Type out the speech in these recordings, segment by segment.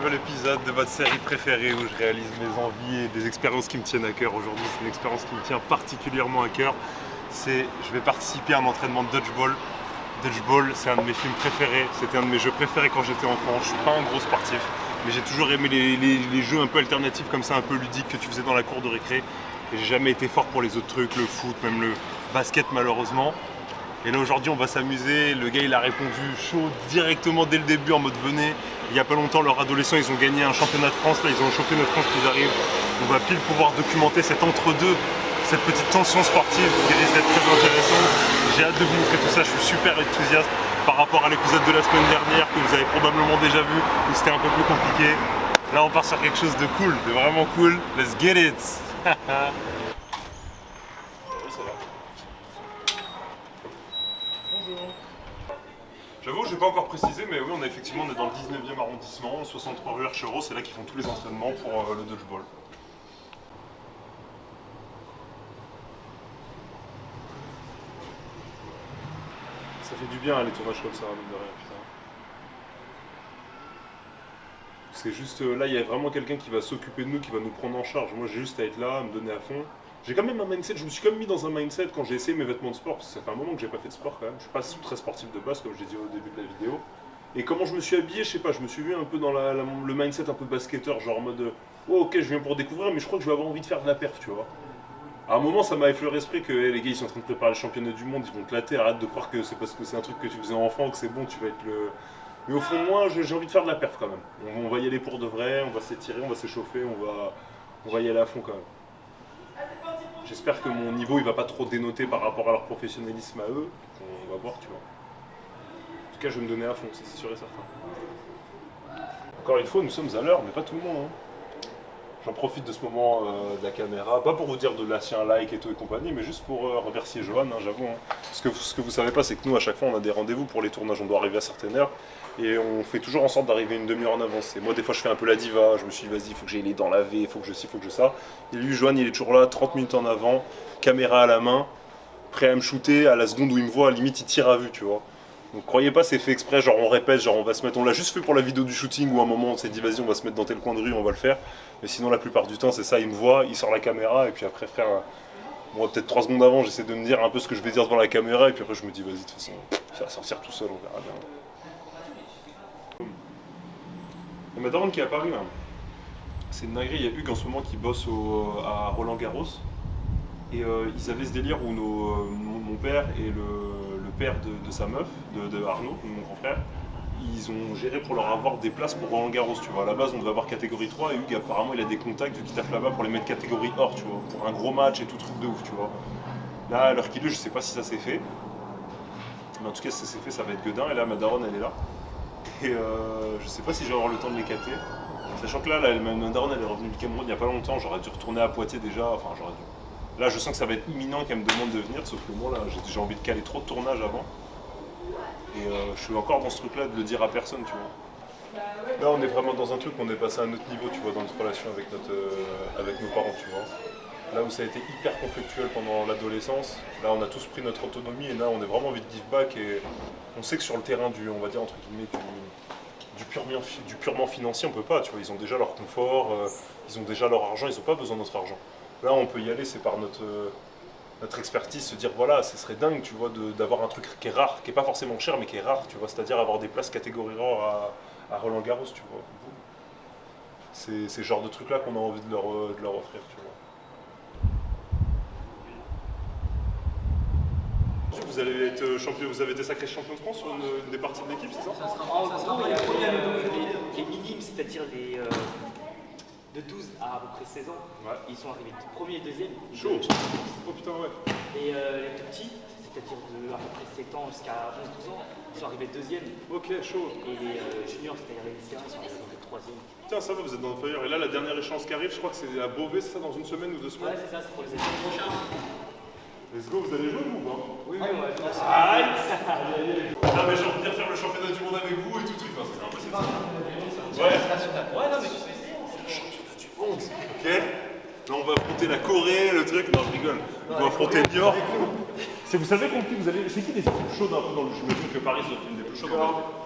nouvel épisode de votre série préférée où je réalise mes envies et des expériences qui me tiennent à cœur. Aujourd'hui, c'est une expérience qui me tient particulièrement à cœur. Je vais participer à un entraînement de dodgeball. Dodgeball, c'est un de mes films préférés, c'était un de mes jeux préférés quand j'étais enfant. Je suis pas un gros sportif, mais j'ai toujours aimé les jeux un peu alternatifs comme ça, un peu ludiques que tu faisais dans la cour de récré. Et j'ai jamais été fort pour les autres trucs, le foot, même le basket malheureusement. Et là aujourd'hui on va s'amuser, le gars il a répondu chaud directement dès le début en mode venez. Il y a pas longtemps leurs adolescents ils ont gagné un championnat de France, là ils ont un championnat de France qui arrive. On va pile pouvoir documenter cet entre-deux, cette petite tension sportive qui risque d'être très intéressante. J'ai hâte de vous montrer tout ça, je suis super enthousiaste par rapport à l'épisode de la semaine dernière que vous avez probablement déjà vu où c'était un peu plus compliqué. Là on part sur quelque chose de cool, de vraiment cool. Let's get it. J'avoue, je n'ai pas encore précisé, mais oui, on est effectivement dans le 19e arrondissement, 63 rue Herschereau, c'est là qu'ils font tous les entraînements pour le dodgeball. Ça fait du bien les tournages comme ça, mine de rien, putain. C'est juste là, il y a vraiment quelqu'un qui va s'occuper de nous, qui va nous prendre en charge. Moi, j'ai juste à être là, à me donner à fond. J'ai quand même un mindset, je me suis quand même mis dans un mindset quand j'ai essayé mes vêtements de sport, parce que ça fait un moment que j'ai pas fait de sport quand même. Je suis pas très sportif de base, comme je l'ai dit au début de la vidéo. Et comment je me suis habillé, je sais pas, je me suis vu un peu dans le mindset un peu basketteur, genre en mode oh, ok, je viens pour découvrir, mais je crois que je vais avoir envie de faire de la perf, tu vois. À un moment, ça m'a effleuré l'esprit que hey, les gars ils sont en train de préparer le championnat du monde, ils vont te latter, arrête de croire que c'est parce que c'est un truc que tu faisais enfant, que c'est bon, tu vas être le. Mais au fond de moi, j'ai envie de faire de la perf quand même. On va y aller pour de vrai, on va s'étirer, on va s'échauffer, on va y aller à fond quand même. J'espère que mon niveau il va pas trop dénoter par rapport à leur professionnalisme à eux. On va voir, tu vois. En tout cas, je vais me donner à fond, c'est sûr et certain. Encore une fois, nous sommes à l'heure, mais pas tout le monde. Hein. J'en profite de ce moment de la caméra, pas pour vous dire de lâcher un like et tout et compagnie, mais juste pour remercier Johan, hein, j'avoue. Hein. Ce que vous savez pas, c'est que nous, à chaque fois, on a des rendez-vous pour les tournages, on doit arriver à certaines heures. Et on fait toujours en sorte d'arriver une demi-heure en avance. Et moi, des fois, je fais un peu la diva. Je me suis dit, vas-y, il faut que j'aille les dents lavées, il faut que je ci, il faut que je ça. Et lui, Johan, il est toujours là, 30 minutes en avant, caméra à la main, prêt à me shooter. À la seconde où il me voit, à la limite, il tire à vue, tu vois. Donc, croyez pas, c'est fait exprès. Genre, on répète, genre, on va se mettre. On l'a juste fait pour la vidéo du shooting où à un moment, on s'est dit, vas-y, on va se mettre dans tel coin de rue, on va le faire. Mais sinon, la plupart du temps, c'est ça. Il me voit, il sort la caméra, et puis après, frère. Moi, peut-être 3 secondes avant, j'essaie de me dire un peu ce que je vais dire devant la caméra, et puis après, je me dis, vas-y, de toute façon, ça va sortir tout seul, on verra bien. Il y a ma daronne qui est à Paris là. C'est une dinguerie, il y a Hugues en ce moment qui bosse à Roland Garros. Et ils avaient ce délire où mon père et le père de sa meuf, de Arnaud, mon grand frère, ils ont géré pour leur avoir des places pour Roland Garros, tu vois. À la base on devait avoir catégorie 3 et Hugues apparemment il a des contacts vu qu'il taffe là-bas pour les mettre catégorie or, tu vois, pour un gros match et tout truc de ouf, tu vois. Là à l'heure qu'il est, je sais pas si ça s'est fait. Mais en tout cas si ça s'est fait ça va être gueudin et là ma daronne elle est là. Et je sais pas si je vais avoir le temps de les capter. Sachant que là, ma daronne elle est revenue du Cameroun il y a pas longtemps, j'aurais dû retourner à Poitiers déjà, enfin j'aurais dû. Là je sens que ça va être imminent qu'elle me demande de venir, sauf que moi là j'ai déjà envie de caler trop de tournages avant. Et je suis encore dans ce truc là de le dire à personne, tu vois. Là on est vraiment dans un truc, on est passé à un autre niveau, tu vois, dans notre relation avec nos parents, tu vois. Là où ça a été hyper conflictuel pendant l'adolescence, là on a tous pris notre autonomie et là on a vraiment envie de give back et on sait que sur le terrain on va dire entre guillemets, du purement financier on peut pas, tu vois, ils ont déjà leur confort, ils ont déjà leur argent, ils ont pas besoin de notre argent. Là on peut y aller, c'est par notre expertise, se dire voilà, ce serait dingue, tu vois, d'avoir un truc qui est rare, qui est pas forcément cher mais qui est rare, tu vois, c'est-à-dire avoir des places catégorie rare à Roland Garros, tu vois. C'est ce genre de truc là qu'on a envie de leur offrir, tu vois. Vous allez être champion, vous avez été sacré champion de France sur une des parties de l'équipe, c'est ça? En gros, il y a les minimes, c'est-à-dire les de 12 à peu près 16 ans, ouais. Ils sont arrivés premier et deuxième. Chaud. Oh putain, ouais. Et les tout petits, c'est-à-dire de à peu près 7 ans jusqu'à 11-12 ans, ils sont arrivés deuxième. Ok, chaud. Et les juniors, c'est-à-dire les lycéens, ils sont arrivés troisième. Tiens, ça va, vous êtes dans le fire. Et là, la dernière échéance qui arrive, je crois que c'est à Beauvais, c'est ça, dans une semaine ou 2 semaines? Ouais, c'est ça, c'est pour les échéances prochains. Let's go, vous allez jouer vous ou pas? Oui, on va jouer. Non mais j'ai envie de faire le championnat du monde avec vous et tout truc, non, c'est impossible. Ouais. Ouais, non mais je vais essayer. C'est le championnat du monde, ok? Là on va affronter la Corée, le truc, non je rigole. On va affronter New York. Vous savez contre qui vous allez. C'est qui les équipes chaudes un peu dans le jeu? Je me dis que Paris c'est une des plus chaudes.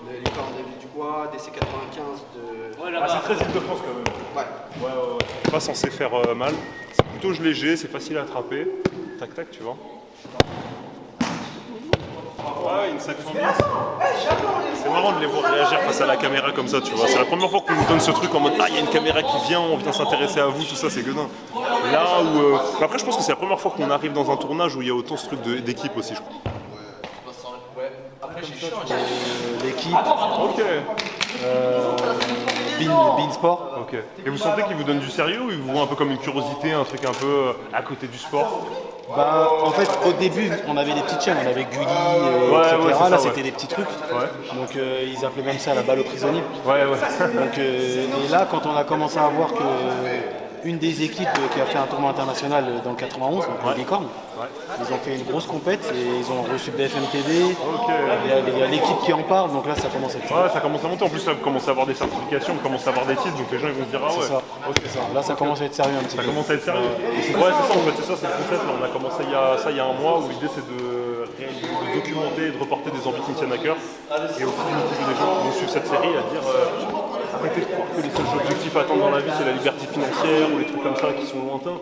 Les Licornes David Dubois, DC95 de. Ouais, Ah, c'est très équipe de France quand même. Ouais. Pas censé faire mal. C'est plutôt léger, c'est facile à attraper. Tac tac, tu vois. Ouais, une 710. C'est marrant de les voir réagir face à la caméra comme ça, tu vois. C'est la première fois qu'on nous donne ce truc en mode ah, il y a une caméra qui vient, on vient s'intéresser à vous, tout ça, c'est gueudin. Là où. Après, je pense que c'est la première fois qu'on arrive dans un tournage où il y a autant ce truc d'équipe aussi, je crois. Après, j'ai changé l'équipe. Ok. Beansport. Ok. Et vous sentez qu'ils vous donnent du sérieux ou ils vous voient un peu comme une curiosité, un truc un peu à côté du sport? Bah, en fait, au début, on avait des petites chaînes, on avait Gulli, etc. Là, c'était des petits trucs. Donc, ils appelaient même ça la balle aux prisonniers. Donc, et là, quand on a commencé à voir que une des équipes qui a fait un tournoi international dans le 91, donc les Licornes, ils ont fait une grosse compète et ils ont reçu BFM TV. Il y a l'équipe qui en parle, donc là ça commence à être. Ouais, ça commence à monter. En plus, là, vous commencez à avoir des certifications, vous commencez à avoir des titres, donc les gens ils vont se dire ah ouais. C'est ça. Là ça commence à être sérieux un petit peu. Ça commence à être sérieux. Ouais, c'est ça en fait, c'est ça, c'est le concept. Là, on a commencé il y a un mois où l'idée c'est de documenter et de reporter des envies qui me tiennent à cœur. Et au fil des gens qui vont suivre cette série à dire arrêtez de croire que les seuls objectifs à atteindre dans la vie c'est la liberté financière ou les trucs comme ça qui sont lointains.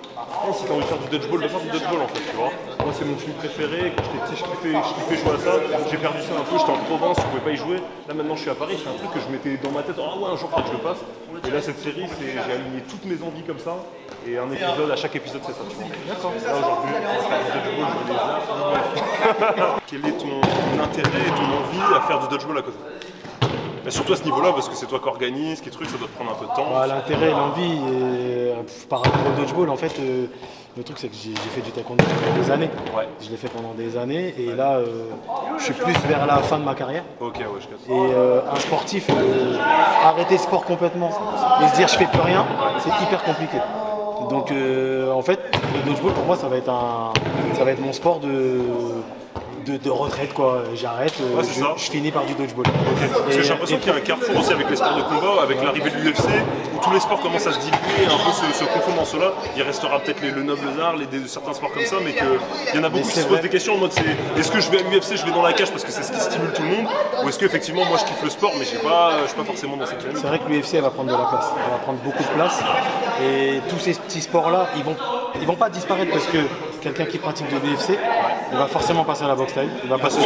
Si t'as envie de faire du dodgeball, va faire du dodgeball en fait, tu vois. Moi c'est mon film préféré, quand j'étais petit je kiffais jouer à ça, j'ai perdu ça un peu, j'étais en province, je pouvais pas y jouer. Là maintenant je suis à Paris, c'est un truc que je mettais dans ma tête, ah ouais un jour faut que je le fasse. Et là cette série, j'ai aligné toutes mes envies comme ça, et un épisode, à chaque épisode c'est ça, tu vois. D'accord. Là aujourd'hui, je vais faire du dodgeball, je vais les Quel est ton intérêt et ton envie à faire du dodgeball à côté? Et surtout à ce niveau-là, parce que c'est toi qui organise, qui truc, ça doit te prendre un peu de temps. L'intérêt et l'envie, par rapport au dodgeball, en fait, le truc c'est que j'ai fait du taekwondo pendant des années. Je l'ai fait pendant des années, et là, je suis plus vers la fin de ma carrière. Ok, ouais, je casse. Et un sportif, arrêter le sport complètement et se dire je fais plus rien, c'est hyper compliqué. Donc, en fait, le dodgeball pour moi, ça va être mon sport de retraite quoi, j'arrête, je finis par du dodgeball. Parce que j'ai l'impression qu'il y a un carrefour aussi avec les sports de combat, avec l'arrivée de l'UFC, où tous les sports commencent à se diluer, un peu se confondre dans cela. Il restera peut-être le noble art, certains sports comme ça, mais qu'il y en a beaucoup qui se posent des questions en mode est-ce que je vais à l'UFC, je vais dans la cage parce que c'est ce qui stimule tout le monde, ou est-ce qu'effectivement moi je kiffe le sport mais je suis pas forcément dans cette zone. C'est vrai que l'UFC elle va prendre de la place, elle va prendre beaucoup de place, et tous ces petits sports là, ils vont pas disparaître parce que quelqu'un qui pratique de l'UFC, il va forcément passer à la boxe taille, il va se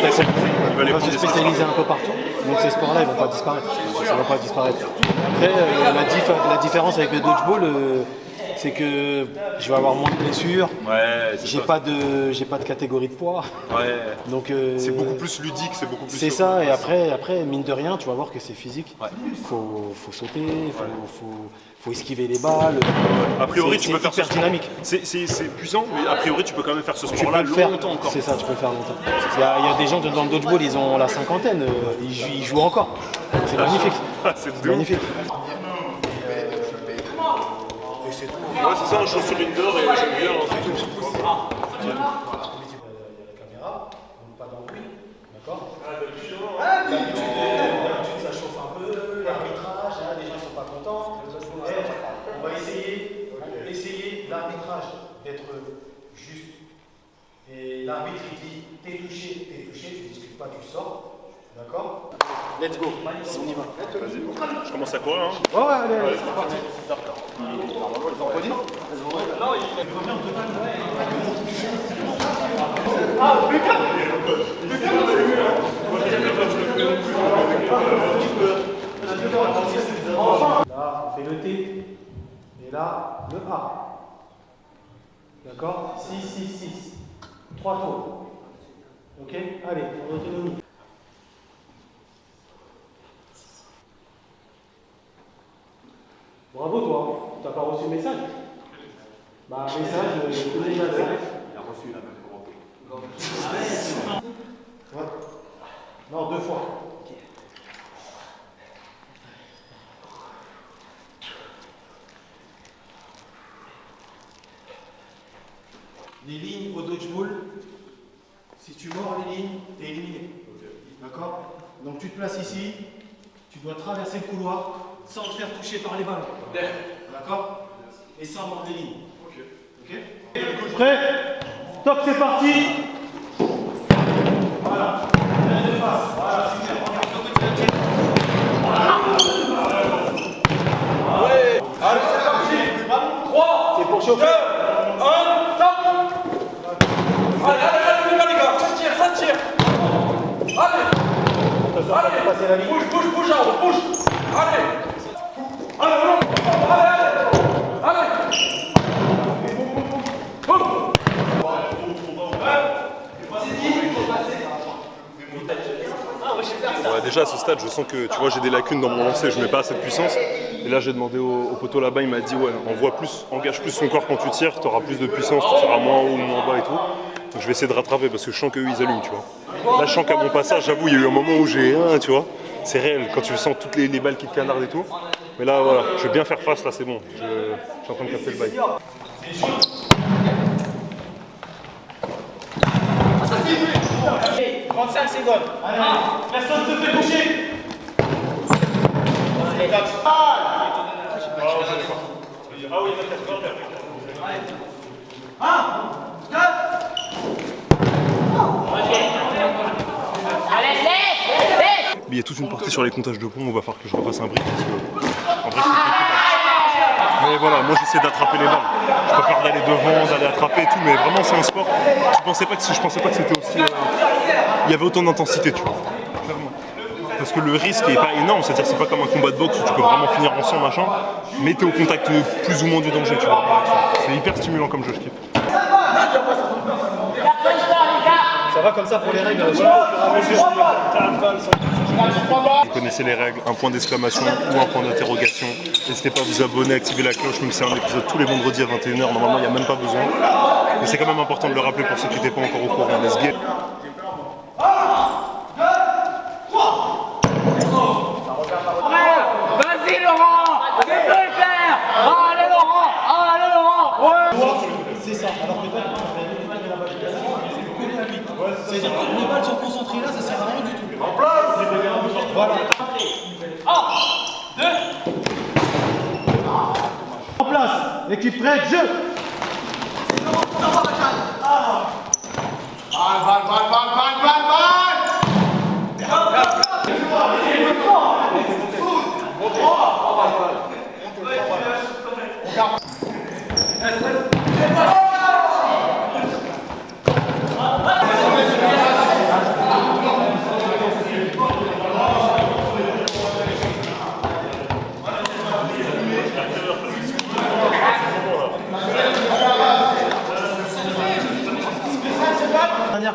spécialiser un peu partout, donc ces sports-là ils vont pas disparaître. Ça va pas disparaître. Après, la différence avec le dodgeball, c'est que je vais avoir moins de blessures, j'ai pas de catégorie de poids. Donc c'est beaucoup plus ludique, c'est beaucoup plus. C'est ça, et après, mine de rien, tu vas voir que c'est physique. Faut sauter, faut esquiver les balles. A priori, tu peux faire hyper dynamique. C'est puissant, mais a priori, tu peux quand même faire ce sport-là longtemps encore. C'est ça, tu peux le faire longtemps. Il y a des gens dans le dodgeball, ils ont la cinquantaine, ils jouent encore. C'est magnifique. C'est magnifique. Ouais, c'est ça, un chaussure indoor et j'aime bien. La caméra, pas d'embrouille, d'accord? D'habitude, ça chauffe un peu, l'arbitrage, les gens ne sont pas contents. On va essayer l'arbitrage d'être juste. Et l'arbitre, il dit t'es touché, tu ne discutes pas, tu sors. D'accord? Let's go, on y va. Vas-y, je commence à courir. Hein. Ouais, allez, c'est parti. Là, on fait le T. Et là, le A. D'accord? 6, 6, 6. 3 tours. Ok? Allez, en autonomie. Bravo toi, t'as pas reçu le message? Bah message, tout le monde a reçu la même. Ouais. Non, 2 fois. Les lignes au dodgeball, si tu mords les lignes, t'es éliminé. D'accord? Donc tu te places ici, tu dois traverser le couloir sans te faire toucher par les ballons. D'accord? Et sans mordre les lignes. Ok. Prêt? Top, c'est parti! chauffer. Un, top. Allez, les gars, ça tire. Allez, bouge, en bouge. Allez, Ouais, déjà à ce stade, je sens que tu vois, j'ai des lacunes dans mon lancer, je mets pas assez de puissance. Et là, j'ai demandé au poteau là-bas, il m'a dit ouais, engage plus son corps quand tu tires, tu auras plus de puissance, tu tireras moins haut ou moins bas et tout. Donc je vais essayer de rattraper parce que je sens qu'eux ils allument, tu vois. Là, je sens qu'à mon passage, j'avoue, il y a eu un moment où j'ai tu vois, c'est réel quand tu sens toutes les balles qui te canardent et tout. Mais là, voilà, je vais bien faire face, là, c'est bon. Je suis en train de capter le bail. 35 secondes. Personne ne se fait toucher. Ah oui, il y a toute une partie sur les comptages de points, on va falloir que je refasse un brick parce que en vrai c'est mais voilà, moi j'essaie d'attraper les balles. Je prépare d'aller devant, d'aller attraper et tout, mais vraiment c'est un sport. Je pensais pas que c'était aussi. Il y avait autant d'intensité, tu vois. Clairement. Parce que le risque est pas énorme, c'est-à-dire c'est pas comme un combat de boxe où tu peux vraiment finir en sang, machin, mais t'es au contact plus ou moins du danger, tu vois. C'est hyper stimulant comme jeu, je kiffe. Ça va comme ça pour les règles. Vous connaissez les règles, un point d'exclamation ou un point d'interrogation. N'hésitez pas à vous abonner, activer la cloche, même si c'est un épisode tous les vendredis à 21h. Normalement, il n'y a même pas besoin. Mais c'est quand même important de le rappeler pour ceux qui n'étaient pas encore au courant. Let's go. Vas-y Laurent, tu peux le faire. Allez Laurent, ouais. C'est ça, alors que toi, c'est-à-dire que les balles sont concentrées là, ça sert à rien du tout. En place. Voilà. 1, 2. En place, équipe prête, jeu.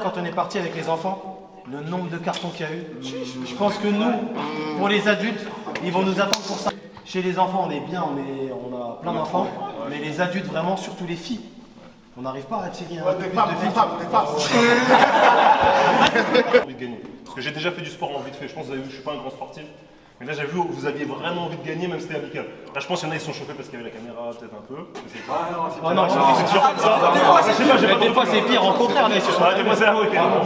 Quand on est parti avec les enfants, le nombre de cartons qu'il y a eu, je pense que nous, pour les adultes, ils vont nous attendre pour ça. Chez les enfants, on est bien, on a plein d'enfants, mais les adultes, vraiment, surtout les filles, on n'arrive pas à attirer un peu plus de filles. J'ai envie de gagner. Parce que j'ai déjà fait du sport en vite fait. Je pense que vous avez vu, je suis pas un grand sportif. Mais là, j'ai vu que vous aviez vraiment envie de gagner, même si c'était amical. Là, je pense qu'il y en a, ils sont chauffés parce qu'il y avait la caméra, peut-être un peu. Oh non, c'est toujours comme ça. Des fois, c'est pire, en contraire, mais c'est sûr. Des fois, c'est oui, carrément.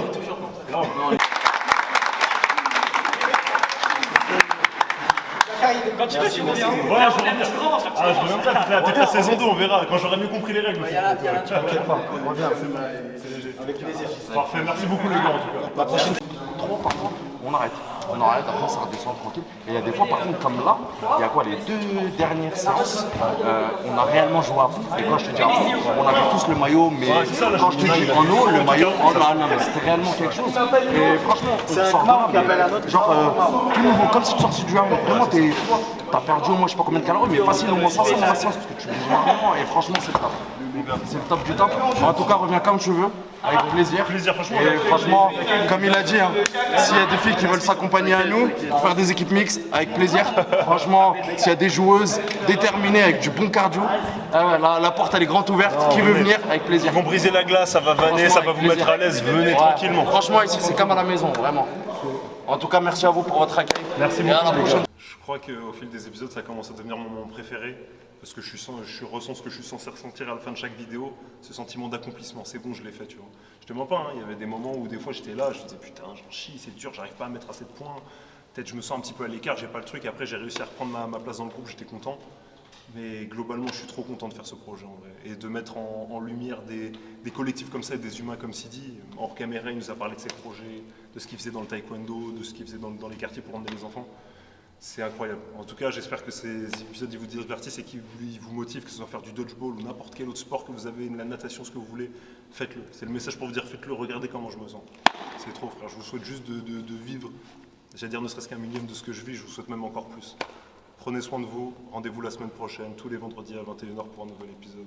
Quand tu veux, tu reviens. Ouais, je reviens. Je reviens pas. Peut-être la saison 2, on verra. Quand j'aurai mieux compris les règles. T'inquiète pas, reviens. Avec plaisir. Parfait, merci beaucoup les gars en tout cas. La prochaine. Trop, par contre, on arrête, après ça redescend tranquille. Et il y a des fois, par contre, comme là, il y a quoi, les 2 dernières séances, on a réellement joué à fond. Et quand je te dis à fond, on avait tous le maillot, mais quand je te dis en haut, le maillot, oh là là, mais c'était réellement quelque chose. Et franchement, on sort de là, genre, tout nouveau, comme si tu sortais du hamon. Vraiment, t'as perdu au moins je sais pas combien de calories, mais facile au moins 500 dans la séance, parce que tu bouges énormément, et franchement, c'est le top. C'est le top du top. En tout cas, reviens comme tu veux, avec plaisir. Et franchement, comme il a dit, hein, s'il y a des filles qui veulent s'accompagner à nous, faire des équipes mixtes, avec plaisir. Franchement, s'il y a des joueuses déterminées avec du bon cardio, la porte elle est grande ouverte. Qui veut venir, avec plaisir. Ils vont briser la glace, ça va vanner, ça va vous mettre à l'aise. Venez tranquillement. Franchement, ici c'est comme à la maison, vraiment. En tout cas, merci à vous pour votre accueil. Merci beaucoup. Et à la prochaine. Je crois qu'au fil des épisodes, ça commence à devenir mon moment préféré. Parce que je ressens ce que je suis censé ressentir à la fin de chaque vidéo, ce sentiment d'accomplissement. C'est bon, je l'ai fait, tu vois. Je te mens pas, hein, il y avait des moments où des fois j'étais là, je disais putain, j'en chie, c'est dur, j'arrive pas à mettre assez de points. Peut-être je me sens un petit peu à l'écart, j'ai pas le truc. Après, j'ai réussi à reprendre ma place dans le groupe, j'étais content. Mais globalement, je suis trop content de faire ce projet en vrai. Et de mettre en lumière des collectifs comme ça, des humains comme Sidi. Hors caméra, il nous a parlé de ses projets, de ce qu'il faisait dans le taekwondo, de ce qu'il faisait dans les quartiers pour emmener les enfants. C'est incroyable. En tout cas, j'espère que ces épisodes ils vous divertissent et qu'ils vous motivent, que ce soit faire du dodgeball ou n'importe quel autre sport que vous avez, la natation, ce que vous voulez, faites-le. C'est le message pour vous dire, faites-le, regardez comment je me sens. C'est trop, frère. Je vous souhaite juste de vivre, j'allais dire ne serait-ce qu'un millième de ce que je vis, je vous souhaite même encore plus. Prenez soin de vous, rendez-vous la semaine prochaine, tous les vendredis à 21h pour un nouvel épisode.